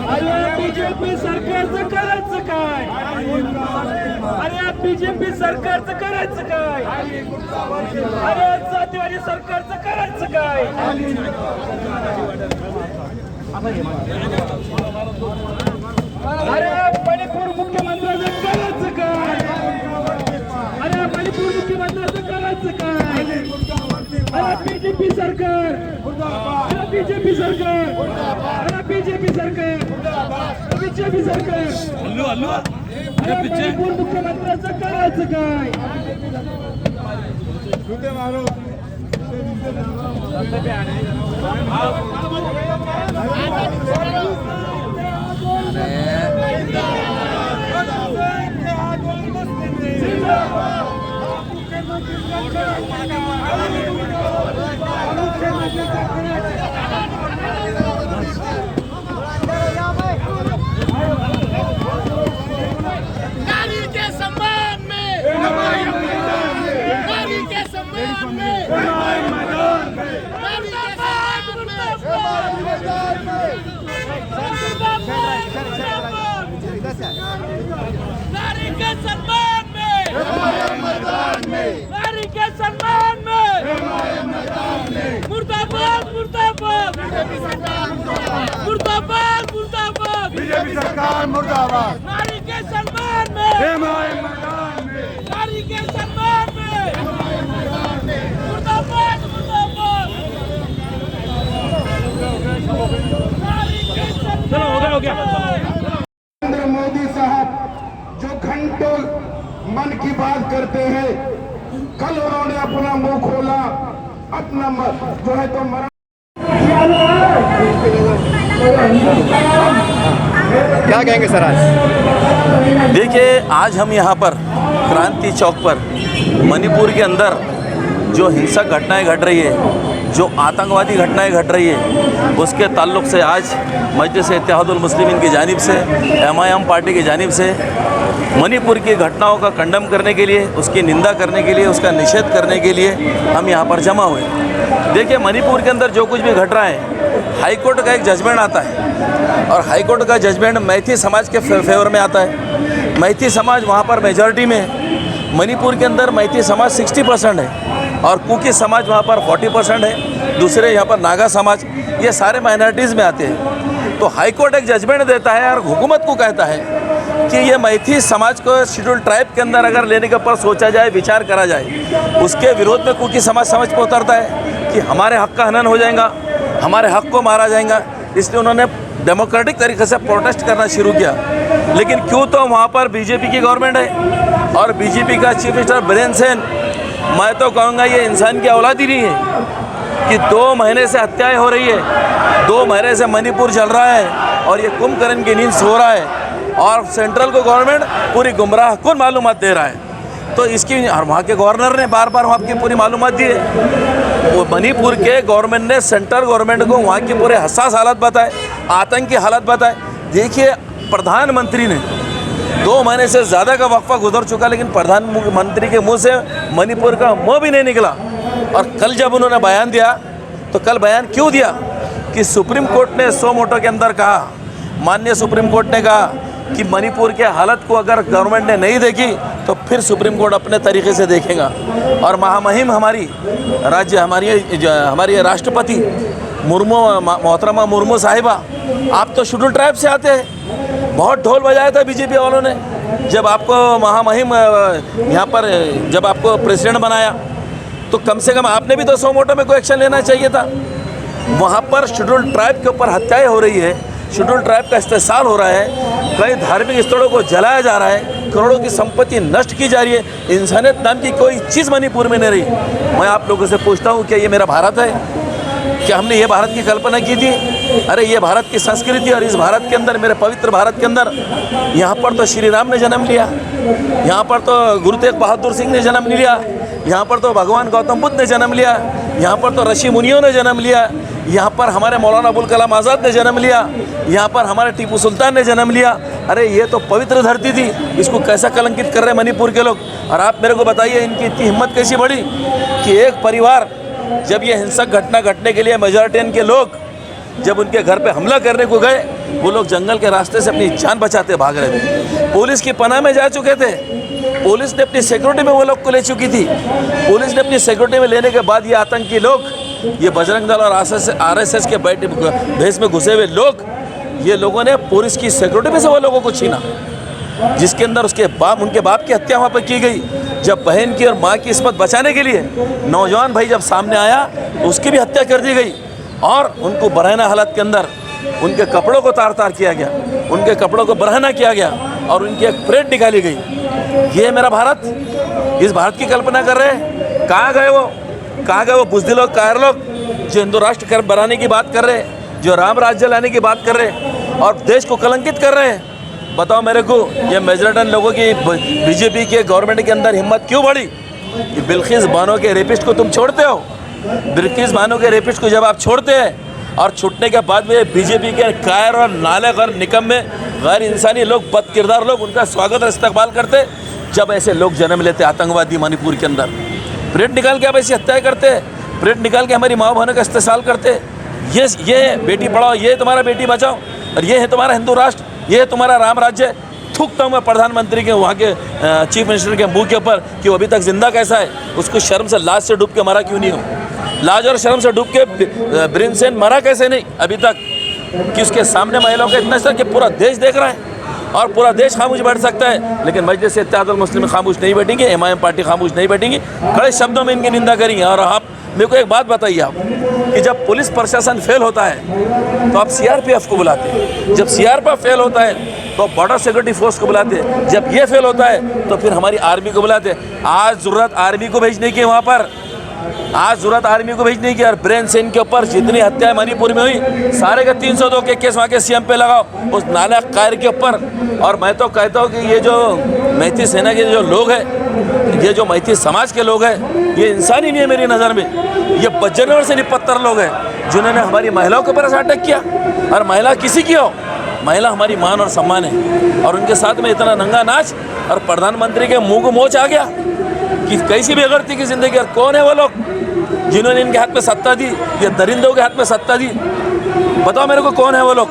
अरे बीजेपी सरकारचं करायचं काय? अरे बीजेपी सरकारचं करायचं काय? अरे जातीवादी सरकारचं करायचं काय? अरे मणिपूर मुख्यमंत्र्याचं करायचं काय? अरे मणिपूर मुख्यमंत्र्याचं करायचं काय? अरे बीजेपी सरकार, अरे बीजेपी सरकार, अरे बीजेपी सरकार, बीजेपी सरकार, अरे मणिपूर मुख्यमंत्र्याचं करायचं काय? नारी के सम्मान में, नारी के सम्मान में, नारी के नारी के सम्मान में, नारी के सम्मान में, मुर्दाबाद मुर्दाबाद, मुर्दाबाद मुर्दाबाद, बीजेपी सरकार मुर्दाबाद। नारी के सम्मान में, नारी के सम्मान में, मुर्दाबाद मुर्दाबाद, नारी के सम्मान में। नरेंद्र मोदी साहब जो घंटों मन की बात करते हैं, कल उन्होंने अपना मुंह खोला, अपना जो है तो क्या कहेंगे सर आज? देखिए, आज हम यहाँ पर क्रांति चौक पर मणिपुर के अंदर जो हिंसक घटनाएं घट रही है, जो आतंकवादी घटनाएं घट रही है, उसके ताल्लुक से आज मजलिस इत्तेहादुल मुस्लिमीन की जानिब से, MIM पार्टी की जानिब से मणिपुर की घटनाओं का कंडम करने के लिए, उसकी निंदा करने के लिए, उसका निषेध करने के लिए हम यहाँ पर जमा हुए। देखिए, मणिपुर के अंदर जो कुछ भी घट रहा है, हाई कोर्ट का एक जजमेंट आता है और हाई कोर्ट का जजमेंट मैथी समाज के फेवर में आता है। मैथी समाज वहाँ पर मेजॉरिटी में है। मणिपुर के अंदर मैथी समाज 60% है और कुकी समाज वहाँ पर 40% है। दूसरे यहाँ पर नागा समाज, ये सारे माइनॉरिटीज़ में आते हैं। तो हाई कोर्ट एक जजमेंट देता है और हुकूमत को कहता है कि ये मैथी समाज को शेड्यूल ट्राइब के अंदर अगर लेने के ऊपर सोचा जाए, विचार करा जाए, उसके विरोध में कुकी समाज समझ पर उतरता है कि हमारे हक़ का हनन हो जाएगा, हमारे हक़ को मारा जाएगा। इसलिए उन्होंने डेमोक्रेटिक तरीके से प्रोटेस्ट करना शुरू किया। लेकिन क्यों तो वहाँ पर बीजेपी की गवर्नमेंट है और बीजेपी का चीफ मिनिस्टर बीरेन सेन, मैं तो कहूँगा ये इंसान की औलाद ही नहीं है कि 2 महीने से हत्याएं हो रही है, 2 महीने से मणिपुर चल रहा है और ये कुंभकर्ण की नींद सो रहा है और सेंट्रल को गवर्नमेंट पूरी गुमराह कुन मालूमात दे रहा है। तो इसकी और वहाँ के गवर्नर ने बार बार वहाँ की पूरी मालूमात दी है। वो मणिपुर के गवर्नमेंट ने सेंट्रल गवर्नमेंट को वहाँ की पूरे हसास हालत बताए, आतंकी हालत बताए। देखिए, प्रधानमंत्री ने 2 महीने से ज़्यादा का वक्फा गुजर चुका, लेकिन प्रधानमंत्री के मुंह से मणिपुर का मुँह भी नहीं निकला। और कल जब उन्होंने बयान दिया तो कल बयान क्यों दिया कि सुप्रीम कोर्ट ने सो मोटो के अंदर कहा, माननीय सुप्रीम कोर्ट ने कहा कि मणिपुर के हालत को अगर गवर्नमेंट ने नहीं देखी तो फिर सुप्रीम कोर्ट अपने तरीके से देखेगा। और महामहिम हमारी हमारी राष्ट्रपति मुर्मू, मोहतरमा मुर्मू साहिबा, आप तो शेड्यूल ट्राइब से आते हैं, बहुत ढोल बजाया था बीजेपी वालों ने जब आपको महामहिम यहाँ पर जब आपको प्रेसिडेंट बनाया, तो कम से कम आपने भी तो सो मोटो में कोई एक्शन लेना चाहिए था। वहाँ पर शेड्यूल ट्राइब के ऊपर हत्याएं हो रही है, शेड्यूल ट्राइब का इस्तेसाल हो रहा है, कई धार्मिक स्थलों को जलाया जा रहा है, करोड़ों की संपत्ति नष्ट की जा रही है, इंसानियत नाम की कोई चीज़ मणिपुर में नहीं रही। मैं आप लोगों से पूछता हूँ, क्या ये मेरा भारत है? क्या हमने ये भारत की कल्पना की थी? अरे ये भारत की संस्कृति और इस भारत के अंदर, मेरे पवित्र भारत के अंदर, यहाँ पर तो श्री राम ने जन्म लिया, यहाँ पर तो गुरु तेग बहादुर सिंह ने जन्म लिया, यहाँ पर तो भगवान गौतम बुद्ध ने जन्म लिया, यहाँ पर तो ऋषि मुनियों ने जन्म लिया, यहाँ पर हमारे मौलाना अबुल कलाम आज़ाद ने जन्म लिया, यहाँ पर हमारे टीपू सुल्तान ने जन्म लिया। अरे ये तो पवित्र धरती थी, इसको कैसा कलंकित कर रहे हैं मणिपुर के लोग? और आप मेरे को बताइए, इनकी इतनी हिम्मत कैसी बढ़ी कि एक परिवार, जब ये हिंसक घटना घटने के लिए मेजॉरिटी के लोग जब उनके घर पे हमला करने को गए, वो लोग जंगल के रास्ते से अपनी जान बचाते भाग रहे थे। पुलिस की पनाह में जा चुके थे, पुलिस ने अपनी सिक्योरिटी में वो लोग को ले चुकी थी। पुलिस ने अपनी सिक्योरिटी में लेने के बाद ये आतंकी लोग, ये बजरंग दल और RSS के भेष में घुसे हुए लोग, ये लोगों ने पुलिस की सिक्योरिटी में से वो लोगों को छीना, जिसके अंदर उनके बाप की हत्या वहाँ पर की गई। जब बहन की और माँ की इस्मत बचाने के लिए नौजवान भाई जब सामने आया, उसकी भी हत्या कर दी गई और उनको बरहना हालत के अंदर उनके कपड़ों को तार किया गया, उनके कपड़ों को बरहना किया गया और उनकी एक परेड निकाली गई। ये मेरा भारत, इस भारत की कल्पना कर रहे हैं। कहाँ गए वो बुज़दिल लोग, कायर लोग जो हिंदू राष्ट्र बनाने की बात कर रहे हैं, जो राम राज्य लाने की बात कर रहे हैं और देश को कलंकित कर रहे हैं। बताओ मेरे को, ये मेजरटन लोगों की बीजेपी के गवर्नमेंट के अंदर हिम्मत क्यों बढ़ी कि बिल्किस बानो के रेपिस्ट को तुम छोड़ते हो? बिल्किस बानो के रेपिस्ट को जब आप छोड़ते हैं और छूटने के बाद में बीजेपी के कायर और नालायक और निकम्मे गैर इंसानी लोग, बद किरदार लोग उनका स्वागत और इस्तकबाल करते, जब ऐसे लोग जन्म लेते आतंकवादी मणिपुर के अंदर, परेड निकाल के आप ऐसी हत्याएँ करते, परेड निकाल के हमारी माँ बहनों का इस्तेसाल करते। ये बेटी पढ़ाओ, ये तुम्हारा बेटी बचाओ और ये है तुम्हारा हिंदू राष्ट्र, ये है तुम्हारा राम राज्य। थूकता हूँ मैं प्रधानमंत्री के, वहाँ के चीफ मिनिस्टर के मुंह के ऊपर कि वो अभी तक जिंदा कैसा है। उसको शर्म से लाज से डूब के मरा क्यों नहीं हो? लाज और शर्म से डूब के ब्रिन सेन मरा कैसे नहीं अभी तक? कि उसके सामने महिलाओं का इतना सर कि पूरा देश देख रहा है और पूरा देश खामोश बैठ सकता है, लेकिन मजलिस इत्तेहादुल मुस्लिमीन खामोश नहीं बैठेंगे, MIM पार्टी खामोश नहीं बैठेंगी, कड़े शब्दों में इनकी निंदा करेंगे। और आप मेरे को एक बात बताइए आप कि जब पुलिस प्रशासन फेल होता है तो आप CRPF को बुलाते हैं, जब CRPF फेल होता है तो बॉर्डर सिक्योरिटी फोर्स को बुलाते हैं, जब ये फेल होता है तो फिर हमारी आर्मी को बुलाते हैं। आज ज़रूरत आर्मी को भेजने की, वहाँ पर आज ज़रूरत आर्मी को भेजने की। और ब्रेन सेन के ऊपर जितनी हत्याएं मणिपुर में हुई, सारे के 302 के केस वहाँ के CM पे लगाओ उस नालायक कायर के ऊपर। और मैं तो कहता हूँ कि ये जो मैती सेना के जो लोग हैं, ये जो मैती समाज के लोग हैं, ये इंसान ही नहीं है मेरी नज़र में। ये बदजनवर से निपत्तर लोग हैं जिन्होंने हमारी महिलाओं के ऊपर ऐसा अटैक किया। और महिला किसी की हो, महिला हमारी मान और सम्मान है, और उनके साथ में इतना नंगा नाच। और प्रधानमंत्री के मुंह को मोच आ गया कि कैसी बेगरती की जिंदगी। और कौन है वो लोग जिन्होंने इनके हाथ में सत्ता दी, ये दरिंदों के हाथ में सत्ता दी? बताओ मेरे को कौन है वो लोग?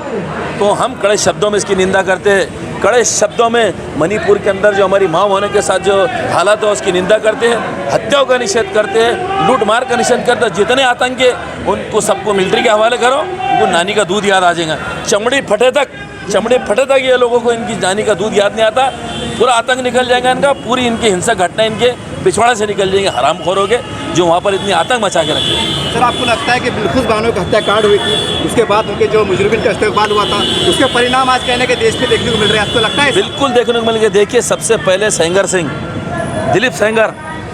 तो हम कड़े शब्दों में इसकी निंदा करते हैं, कड़े शब्दों में मणिपुर के अंदर जो हमारी माँ होने के साथ जो हालात है उसकी निंदा करते हैं, हत्याओं का निषेध करते हैं, लूट मार का निषेध करते हैं। जितने आतंकी उनको सबको मिलिट्री के हवाले करो, उनको नानी का दूध याद आ जाएगा। चमड़ी फटे तक ये लोगों को इनकी नानी का दूध याद नहीं आता। पूरा आतंक निकल जाएगा इनका, पूरी इनकी हिंसक घटना इनके पिछवाड़े से निकल जाएंगे हरामखोरों के, जो वहाँ पर इतनी आतंक मचा के रखे। सर, आपको लगता है कि बिल्किस बानो की हत्याकांड हुई थी, उसके बाद उनके जो मुजरिमीन का इस्तेमाल हुआ था, उसके परिणाम आज कहने के देश में देखने को मिल रहे हैं? आपको लगता है? बिल्कुल देखने को मिल गए। देखिए, सबसे पहले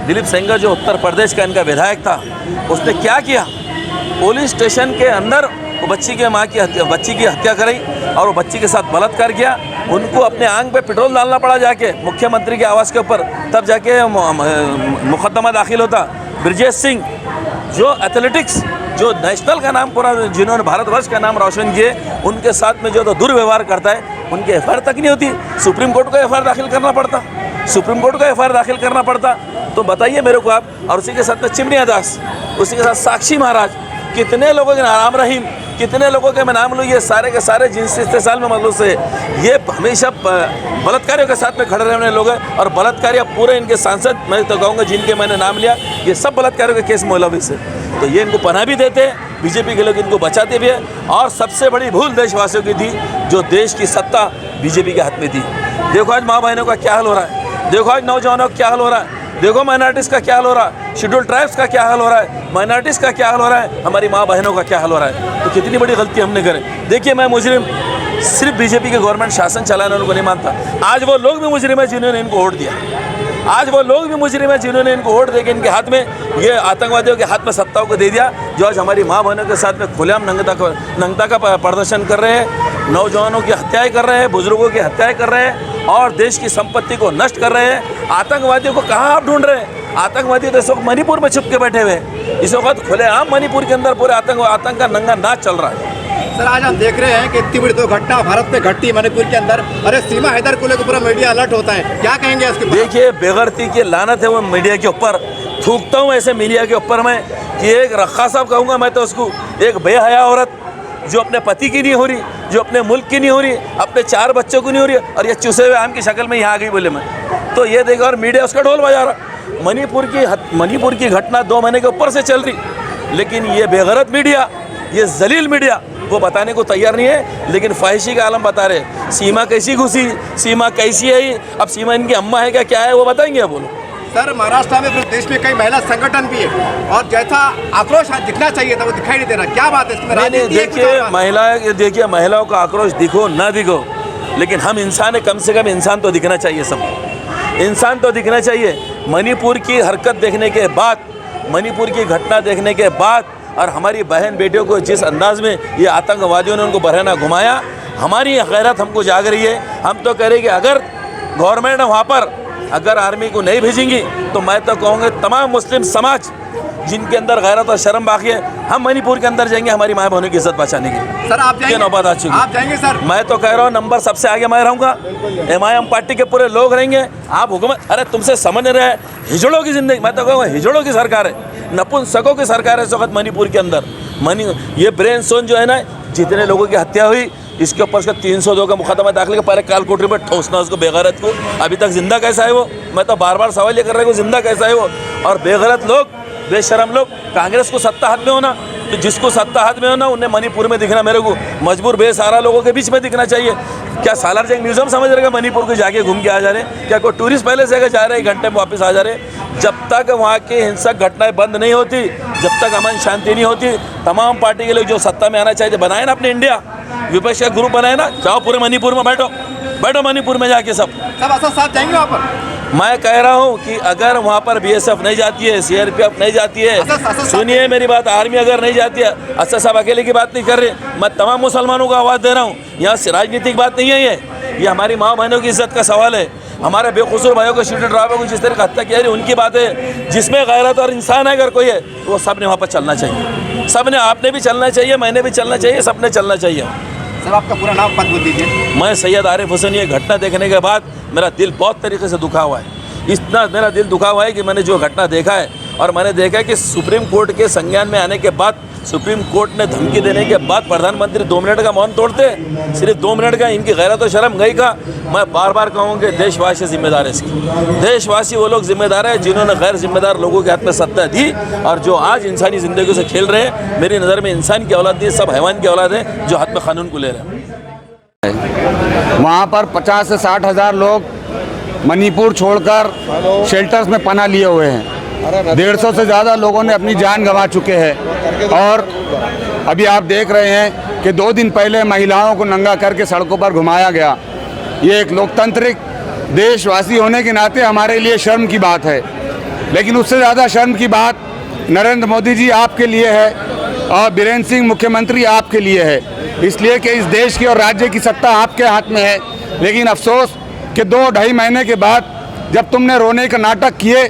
दिलीप सेंगर जो उत्तर प्रदेश का इनका विधायक था, उसने क्या किया? पुलिस स्टेशन के अंदर वो बच्ची की हत्या करी और वो बच्ची के साथ बलात्कार किया। उनको अपने आंग पे पेट्रोल डालना पड़ा जाके मुख्यमंत्री के आवास के ऊपर, तब जाके मुकदमा दाखिल होता। ब्रजेश सिंह जो एथलेटिक्स, जो नेशनल का नाम पूरा, जिन्होंने भारतवर्ष का नाम रोशन किए, उनके साथ में जो तो दुर्व्यवहार करता है, उनकी FIR तक नहीं होती। सुप्रीम कोर्ट को FIR दाखिल करना पड़ता। तो बताइए मेरे को आप। और उसी के साथ में चिमनिया दास, उसी के साथ साक्षी महाराज, कितने लोगों के नाम रहीम, कितने लोगों के मैं नाम लूँ, ये सारे के सारे जिनसे इस्तेसाल में मतलब से ये हमेशा बलात्कारियों के साथ में खड़े रहने लोग हैं। और बलात्कारी पूरे इनके सांसद, मैं तो कहूँगा जिनके मैंने नाम लिया, ये सब बलात्कारियों के केस मुलविस है। तो ये इनको पनाह भी देते हैं, बीजेपी के लोग इनको बचाते भी हैं। और सबसे बड़ी भूल देशवासियों की थी, जो देश की सत्ता बीजेपी के हाथ में थी। देखो आज माँ बहनों का क्या हाल हो रहा है, देखो आज नौजवानों का क्या हाल हो रहा है, देखो माइनॉरिटीज़ का क्या हाल हो रहा है, शेड्यूल ट्राइब्स का क्या हाल हो रहा है, माइनॉरिटीज़ का क्या हाल हो रहा है, हमारी माँ बहनों का क्या हाल हो रहा है। तो कितनी बड़ी गलती हमने करें। देखिए, मैं मुजरिम सिर्फ बीजेपी के गवर्नमेंट शासन चलाने वालों को नहीं मानता। आज वो लोग भी मुजरिम है जिन्होंने इनको वोट दिया। आज वो लोग भी मुजरिम है जिन्होंने इनको वोट देकर इनके हाथ में, ये आतंकवादियों के हाथ में सत्ताओं को दे दिया, जो आज हमारी माँ बहनों के साथ में खुलेआम नंगता का प्रदर्शन कर रहे हैं, नौजवानों की हत्याएं कर रहे हैं, बुजुर्गों की हत्याएं कर रहे हैं और देश की संपत्ति को नष्ट कर रहे हैं। आतंकवादियों को कहाँ आप ढूंढ रहे हैं? आतंकवादी तो इस वक्त मणिपुर में छुप के बैठे हुए हैं। इस वक्त खुलेआम मणिपुर के अंदर पूरे आतंक का नंगा नाच चल रहा है। सर, आज हम देख रहे हैं कि इतनी बड़ी 2 घटना भारत में घटती है मणिपुर के अंदर। अरे सीमा हैदर को लेकर पूरा मीडिया अलर्ट होता है, क्या कहेंगे इसके? देखिए, बेगरती की लानत है वो मीडिया के ऊपर। थूकता हूँ ऐसे मीडिया के ऊपर मैं कि एक रखा साहब कहूँगा मैं तो उसको, एक बेहया औरत जो अपने पति की नहीं हो रही, जो अपने मुल्क की नहीं हो रही, अपने 4 बच्चों की नहीं हो रही, और ये चूसे हुए आम की शक्ल में यहाँ आ गई बोले मैं। तो ये देखो, और मीडिया उसका ढोल बजा रहा। मणिपुर की घटना 2 महीने के ऊपर से चल रही, लेकिन ये बेगैरत मीडिया, ये जलील मीडिया वो बताने को तैयार नहीं है, लेकिन ख्वाहिशी का आलम बता रहे। सीमा कैसी घुसी, सीमा कैसी है, अब सीमा इनकी अम्मा है क्या, क्या है वो बताएंगे। बोलो सर, महाराष्ट्र में फिर देश में कई महिला संगठन भी है और जैसा आक्रोश दिखना चाहिए था वो दिखाई नहीं दे रहा, क्या बात है इसमें? देखिए महिलाओं का आक्रोश दिखो ना दिखो, लेकिन हम इंसान है, कम से कम इंसान तो दिखना चाहिए, सबको इंसान तो दिखना चाहिए। मणिपुर की हरकत देखने के बाद, मणिपुर की घटना देखने के बाद, और हमारी बहन बेटियों को जिस अंदाज में ये आतंकवादियों ने उनको बरहना घुमाया, हमारी गैरत हमको जाग रही है। हम तो कह रहे कि अगर गवर्नमेंट वहाँ पर अगर आर्मी को नहीं भेजेंगी तो मैं तो कहूँगा तमाम मुस्लिम समाज जिनके अंदर गैरत और शर्म बाकी है, हम मणिपुर के अंदर जाएंगे हमारी माँ बहनों की इज्जत बचाने की। सर आप जाएंगे? नौबत आ चुकी। आप जाएंगे सर? मैं तो कह रहा हूँ नंबर सबसे आगे मैं रहूँगा, MIM पार्टी के पूरे लोग रहेंगे। आप हुकूमत, अरे तुमसे समझ नहीं रहे, हिजड़ों की जिंदगी, मैं तो कहूँगा हिजड़ों की सरकार है, नपुंसकों की सरकार है इस वक्त मणिपुर के अंदर। ये ब्रेन सोन जो है ना, जितने लोगों की हत्या हुई, इसके ऊपर उसका 302 का मुकदमा दाखिल कर पहले काल कोठरी पर ठोसना उसको, बेगैरत को। अभी तक जिंदा कैसा है वो? मैं तो बार बार सवाल ये कर रहा हूँ, जिंदा कैसा है वो? और बेगैरत लोग, बेशरम लोग, कांग्रेस को सत्ता हाथ में होना, तो जिसको सत्ता हाथ में होना उन्हें मणिपुर में दिखना, मेरे को मजबूर बेसहारा लोगों के बीच में दिखना चाहिए। क्या सालार जंग म्यूजियम समझ रहेगा मणिपुर को जाके घूम के आ जा रहे? क्या कोई टूरिस्ट पहले से जा रहे 1 घंटे में वापस आ जा रहे? जब तक वहाँ की हिंसक घटनाएं बंद नहीं होती, जब तक अमन शांति नहीं होती, तमाम पार्टी के लोग जो सत्ता में आना चाहिए, बनाए ना अपने इंडिया विपक्ष का ग्रुप बनाए ना, जाओ पूरे मणिपुर में बैठो मणिपुर में जाके सब असद साहब जाएंगे वहाँ पर? मैं कह रहा हूँ कि अगर वहाँ पर BSF नहीं जाती है, CRPF नहीं जाती है, सुनिए मेरी बात, आर्मी अगर नहीं जाती है, असद साहब अकेले की बात नहीं कर रहे, मैं तमाम मुसलमानों को आवाज़ दे रहा हूँ। यहाँ से राजनीतिक बात नहीं है, ये हमारी माँ बहनों की इज्जत का सवाल है। हमारे बेकसूर भाइयों को, शूटर ड्राइवर को जिस तरह की हत्या की जा रही है, उनकी बात है। जिसमें गैरत और इंसान है अगर कोई है, तो वो सब ने वहाँ पर चलना चाहिए, सब ने, आपने भी चलना चाहिए, मैंने भी चलना चाहिए, सब ने चलना चाहिए। सर आपका पूरा नाम पद बोल दीजिए। मैं सैयद आरिफ हुसैन। ये घटना देखने के बाद मेरा दिल बहुत तरीके से दुखा हुआ है, इतना मेरा दिल दुखा हुआ है कि मैंने जो घटना देखा है, और मैंने देखा है कि सुप्रीम कोर्ट के संज्ञान में आने के बाद, सुप्रीम कोर्ट ने धमकी देने के बाद प्रधानमंत्री 2 मिनट का मौन तोड़ते, सिर्फ 2 मिनट का, इनकी गैरत और शर्म गई का। मैं बार बार कहूँगा देशवासी जिम्मेदार है इसकी, देशवासी वो लोग जिम्मेदार है जिन्होंने गैर जिम्मेदार लोगों के हाथ में सत्ता दी, और जो आज इंसानी ज़िंदगी से खेल रहे हैं। मेरी नज़र में इंसान की औलाद नहीं, सब हैवान की औलाद है जो हाथ में कानून को ले रहे हैं। वहाँ पर 50 से 60 हज़ार लोग मणिपुर छोड़कर शेल्टर्स में पनाह लिए हुए हैं। 150 से ज़्यादा लोगों ने अपनी जान गंवा चुके हैं। और अभी आप देख रहे हैं कि 2 दिन पहले महिलाओं को नंगा करके सड़कों पर घुमाया गया। ये एक लोकतांत्रिक देशवासी होने के नाते हमारे लिए शर्म की बात है, लेकिन उससे ज़्यादा शर्म की बात नरेंद्र मोदी जी आपके लिए है और बीरेन्द्र सिंह मुख्यमंत्री आपके लिए है, इसलिए कि इस देश की और राज्य की सत्ता आपके हाथ में है। लेकिन अफसोस कि 2-2.5 महीने के बाद जब तुमने रोने का नाटक किए,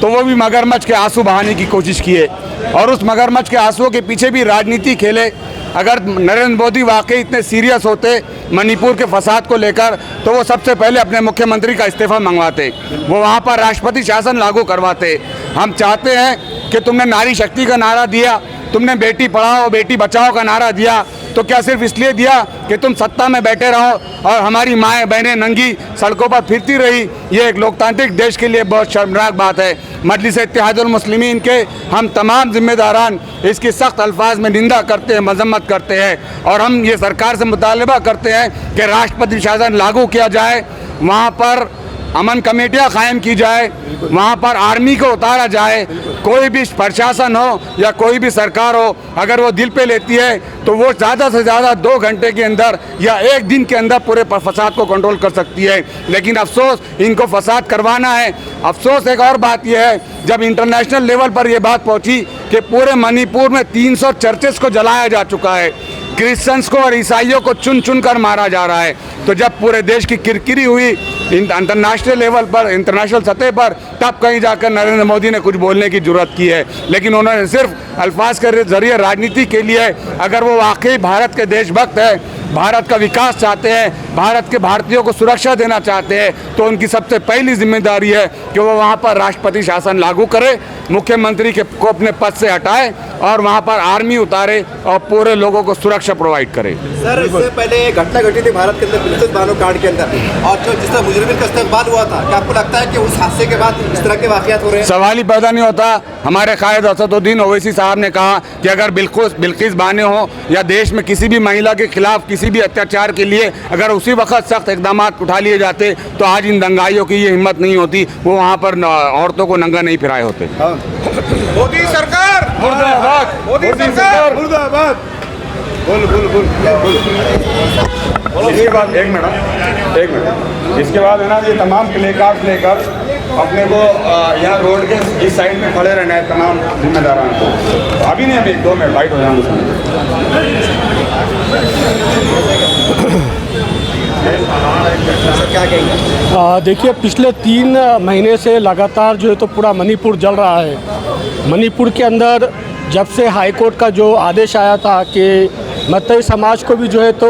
तो वो भी मगरमच्छ के आंसू बहाने की कोशिश किए, और उस मगरमच्छ के आंसुओं के पीछे भी राजनीति खेले। अगर नरेंद्र मोदी वाकई इतने सीरियस होते मणिपुर के फसाद को लेकर, तो वो सबसे पहले अपने मुख्यमंत्री का इस्तीफा मंगवाते, वो वहाँ पर राष्ट्रपति शासन लागू करवाते। हम चाहते हैं कि तुमने नारी शक्ति का नारा दिया, तुमने बेटी पढ़ाओ बेटी बचाओ का नारा दिया, तो क्या सिर्फ इसलिए दिया कि तुम सत्ता में बैठे रहो और हमारी माएँ बहनें नंगी सड़कों पर फिरती रही? ये एक लोकतांत्रिक देश के लिए बहुत शर्मनाक बात है। मजलिस इत्तेहादुल मुस्लिमीन के हम तमाम जिम्मेदारान इसकी सख्त अल्फाज में निंदा करते हैं, मजम्मत करते हैं, और हम ये सरकार से मुतालबा करते हैं कि राष्ट्रपति शासन लागू किया जाए, वहाँ पर अमन कमेटियाँ कायम की जाए, वहाँ पर आर्मी को उतारा जाए। कोई भी प्रशासन हो या कोई भी सरकार हो, अगर वो दिल पे लेती है तो वो ज़्यादा से ज़्यादा 2 घंटे के अंदर या 1 दिन के अंदर पूरे फसाद को कंट्रोल कर सकती है। लेकिन अफसोस इनको फसाद करवाना है। अफसोस एक और बात यह है, जब इंटरनेशनल लेवल पर यह बात पहुँची कि पूरे मणिपुर में 300 चर्चेस को जलाया जा चुका है, क्रिश्चियंस को और ईसाइयों को चुन चुन कर मारा जा रहा है, तो जब पूरे देश की किरकिरी हुई इंटरनेशनल लेवल पर, इंटरनेशनल सतह पर, तब कहीं जाकर नरेंद्र मोदी ने कुछ बोलने की जरूरत की है। लेकिन उन्होंने सिर्फ अल्फाज के जरिए राजनीति के लिए, अगर वो वाकई भारत के देशभक्त है, भारत का विकास चाहते हैं, भारत के भारतीयों को सुरक्षा देना चाहते हैं, तो उनकी सबसे पहली जिम्मेदारी है कि वो वहाँ पर राष्ट्रपति शासन लागू करे, मुख्यमंत्री को अपने पद से हटाए और वहाँ पर आर्मी उतारे और पूरे लोगों को सुरक्षा प्रोवाइड करे। सर, इससे पहले एक घटना घटी थी भारत के अंदर, प्रिंसेस बानो कांड के अंदर, और जो जिस तरह मुजरिम का इस्तेमाल हुआ था, क्या आपको लगता है कि उस हादसे के बाद इस तरह के वाकयात हो रहे हैं? सवाल ही पैदा नहीं होता। हमारे कायद असदुद्दीन ओवैसी साहब ने कहा कि अगर बिल्किस बानो हो या देश में किसी भी महिला के खिलाफ किसी भी अत्याचार के लिए अगर उसी वक्त सख्त इकदाम उठा लिए जाते तो आज इन दंगाइयों की ये हिम्मत नहीं होती, वो वहाँ पर औरतों को नंगा नहीं फिराए होते। मोदी सरकार मुर्दाबाद, मोदी सरकार मुर्दाबाद। बोल बोल बोल बोल। इसके बाद एक मिनट इसके बाद है ना, ये तमाम प्ले कार्ड लेकर अपने को यहाँ रोड के इस साइड में खड़े रहना है तमाम जिम्मेदारान को। अभी नहीं, अभी 2 मिनट बाइट हो क्या कहेंगे? देखिए, पिछले 3 महीने से लगातार जो है तो पूरा मणिपुर जल रहा है। मणिपुर के अंदर जब से हाई कोर्ट का जो आदेश आया था कि मतई समाज को भी जो है तो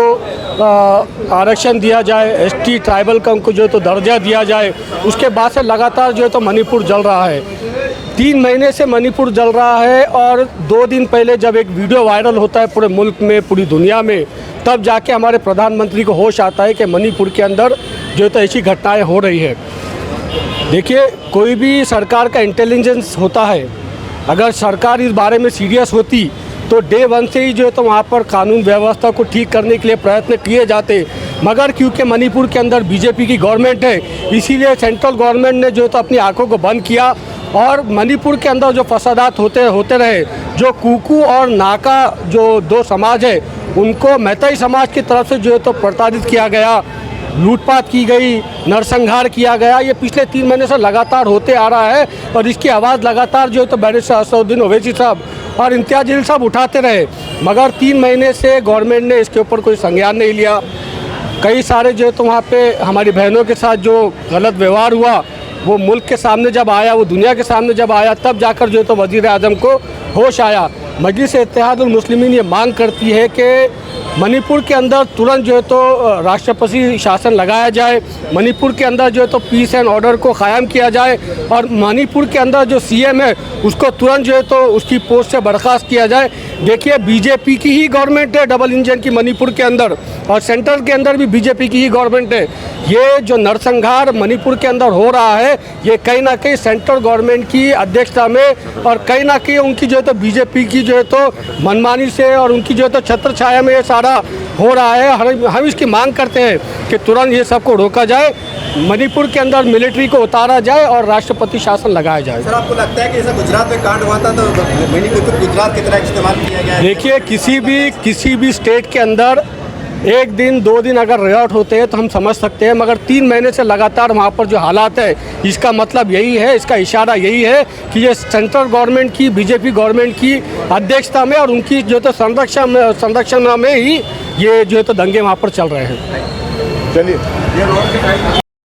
आरक्षण दिया जाए, एसटी ट्राइबल का उनको जो है तो दर्जा दिया जाए, उसके बाद से लगातार जो है तो मणिपुर जल रहा है। 3 महीने से मणिपुर जल रहा है और 2 दिन पहले जब एक वीडियो वायरल होता है पूरे मुल्क में, पूरी दुनिया में, तब जाके हमारे प्रधानमंत्री को होश आता है कि मणिपुर के अंदर जो है तो ऐसी घटनाएं हो रही है। देखिए, कोई भी सरकार का इंटेलिजेंस होता है, अगर सरकार इस बारे में सीरियस होती तो डे 1 से ही जो है तो वहाँ पर कानून व्यवस्था को ठीक करने के लिए प्रयत्न किए जाते, मगर क्योंकि मणिपुर के अंदर बीजेपी की गवर्नमेंट है, इसीलिए सेंट्रल गवर्नमेंट ने जो है तो अपनी आंखों को बंद किया और मणिपुर के अंदर जो फसादात होते रहे, जो कुकू और नाका जो 2 समाज है, उनको मैतई समाज की तरफ से जो है तो प्रताड़ित किया गया, लूटपाट की गई, नरसंहार किया गया। ये पिछले 3 महीने से लगातार होते आ रहा है और इसकी आवाज़ लगातार जो है तो बैरिस्टर असदुद्दीन ओवैसी साहब और इम्तियाज़ जलील साहब उठाते रहे, मगर 3 महीने से गवर्नमेंट ने इसके ऊपर कोई संज्ञान नहीं लिया। कई सारे जो है तो वहाँ पे हमारी बहनों के साथ जो गलत व्यवहार हुआ वो मुल्क के सामने जब आया, वो दुनिया के सामने जब आया, तब जाकर जो है तो वज़ीर आज़म को होश आया। मजलिस इत्तेहादुल मुस्लिमीन ये मांग करती है कि मणिपुर के अंदर तुरंत जो है तो राष्ट्रपति शासन लगाया जाए, मणिपुर के अंदर जो है तो पीस एंड ऑर्डर को क़ायम किया जाए और मणिपुर के अंदर जो सीएम है उसको तुरंत जो है तो उसकी पोस्ट से बर्खास्त किया जाए। देखिए, बीजेपी की ही गवर्नमेंट है डबल इंजन की मणिपुर के अंदर, और सेंटर के अंदर भी बीजेपी की ही गवर्नमेंट है। ये जो नरसंहार मणिपुर के अंदर हो रहा है, ये कहीं ना कहीं सेंट्रल गवर्नमेंट की अध्यक्षता में और कहीं ना कहीं उनकी जो है तो बीजेपी की जो है तो मनमानी से और उनकी जो है तो छत्र छाया में ये सारा हो रहा है। हम इसकी मांग करते हैं कि तुरंत ये सबको रोका जाए, मणिपुर के अंदर मिलिट्री को उतारा जाए और राष्ट्रपति शासन लगाया जाए। सर, आपको लगता है कि ऐसा गुजरात में कांड हुआ था तो मणिपुर को गुजरात की तरह इस्तेमाल किया गया है? देखिए, किसी भी स्टेट के अंदर 1 दिन 2 दिन अगर रिजॉर्ट होते हैं तो हम समझ सकते हैं, मगर 3 महीने से लगातार वहाँ पर जो हालात है, इसका मतलब यही है, इसका इशारा यही है कि ये सेंट्रल गवर्नमेंट की, बीजेपी गवर्नमेंट की अध्यक्षता में और उनकी जो तो संरक्षण में ही ये जो है तो दंगे वहाँ पर चल रहे हैं। चलिए।